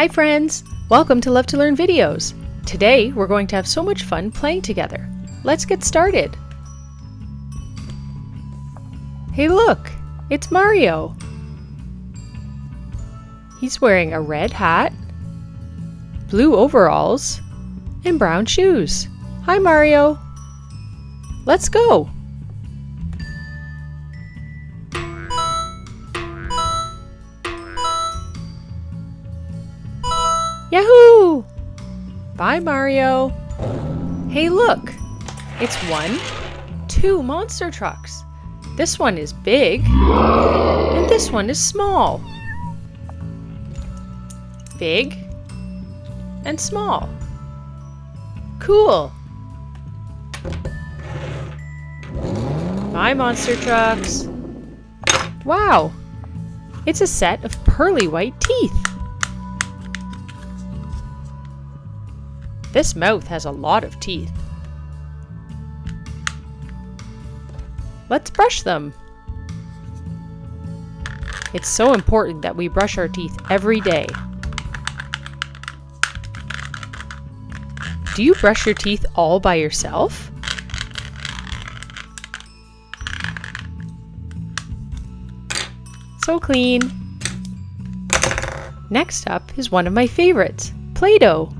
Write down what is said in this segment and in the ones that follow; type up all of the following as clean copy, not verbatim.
Hi friends! Welcome to Love to Learn Videos. Today we're going to have so much fun playing together. Let's get started. Hey look! It's Mario! He's wearing a red hat, blue overalls, and brown shoes. Hi Mario! Let's go! Yahoo! Bye, Mario. Hey, look! It's 2 monster trucks. This one is big, and this one is small. Big and small. Cool! Bye, monster trucks. Wow! It's a set of pearly white teeth. This mouth has a lot of teeth. Let's brush them. It's so important that we brush our teeth every day. Do you brush your teeth all by yourself? So clean. Next up is one of my favorites, Play-Doh.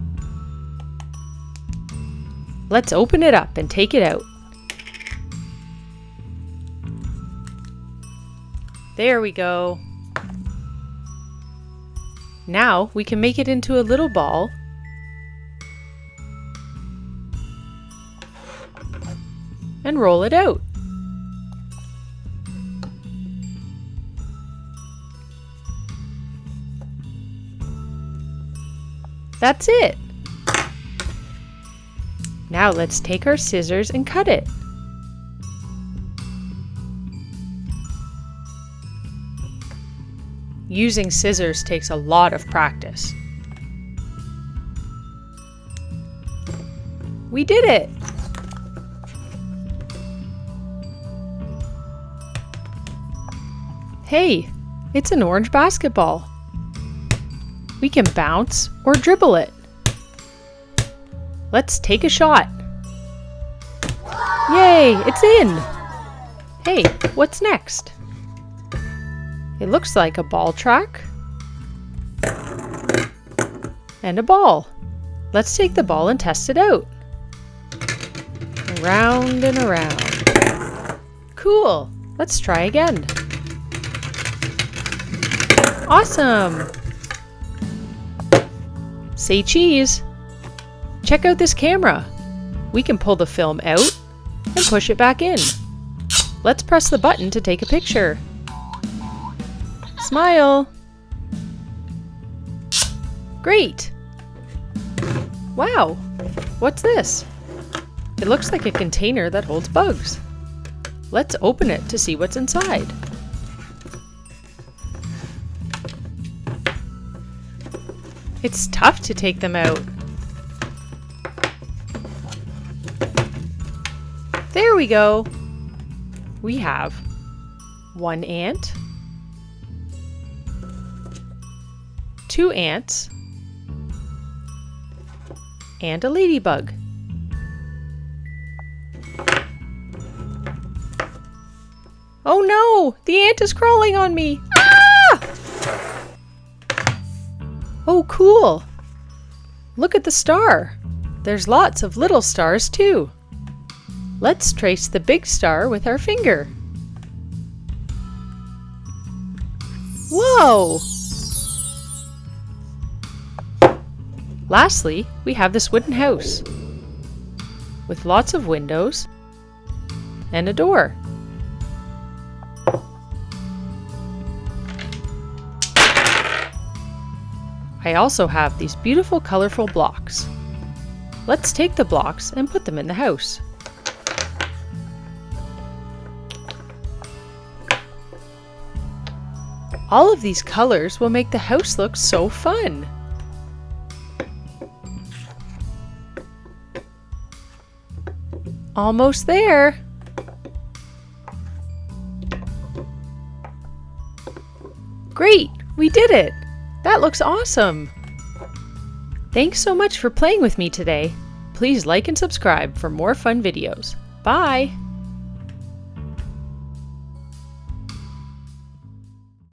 Let's open it up and take it out. There we go. Now we can make it into a little ball and roll it out. That's it. Now let's take our scissors and cut it. Using scissors takes a lot of practice. We did it! Hey, it's an orange basketball. We can bounce or dribble it. Let's take a shot. Yay, it's in! Hey, what's next? It looks like a ball track and a ball. Let's take the ball and test it out. Around and around. Cool! Let's try again. Awesome! Say cheese! Check out this camera. We can pull the film out and push it back in. Let's press the button to take a picture. Smile! Great! Wow! What's this? It looks like a container that holds bugs. Let's open it to see what's inside. It's tough to take them out. There we go! We have 1 ant, 2 ants, and a ladybug. Oh no! The ant is crawling on me! Ah! Oh, cool! Look at the star! There's lots of little stars too. Let's trace the big star with our finger. Whoa! Lastly, we have this wooden house with lots of windows and a door. I also have these beautiful colorful blocks. Let's take the blocks and put them in the house. All of these colors will make the house look so fun. Almost there. Great, we did it. That looks awesome. Thanks so much for playing with me today. Please like and subscribe for more fun videos. Bye!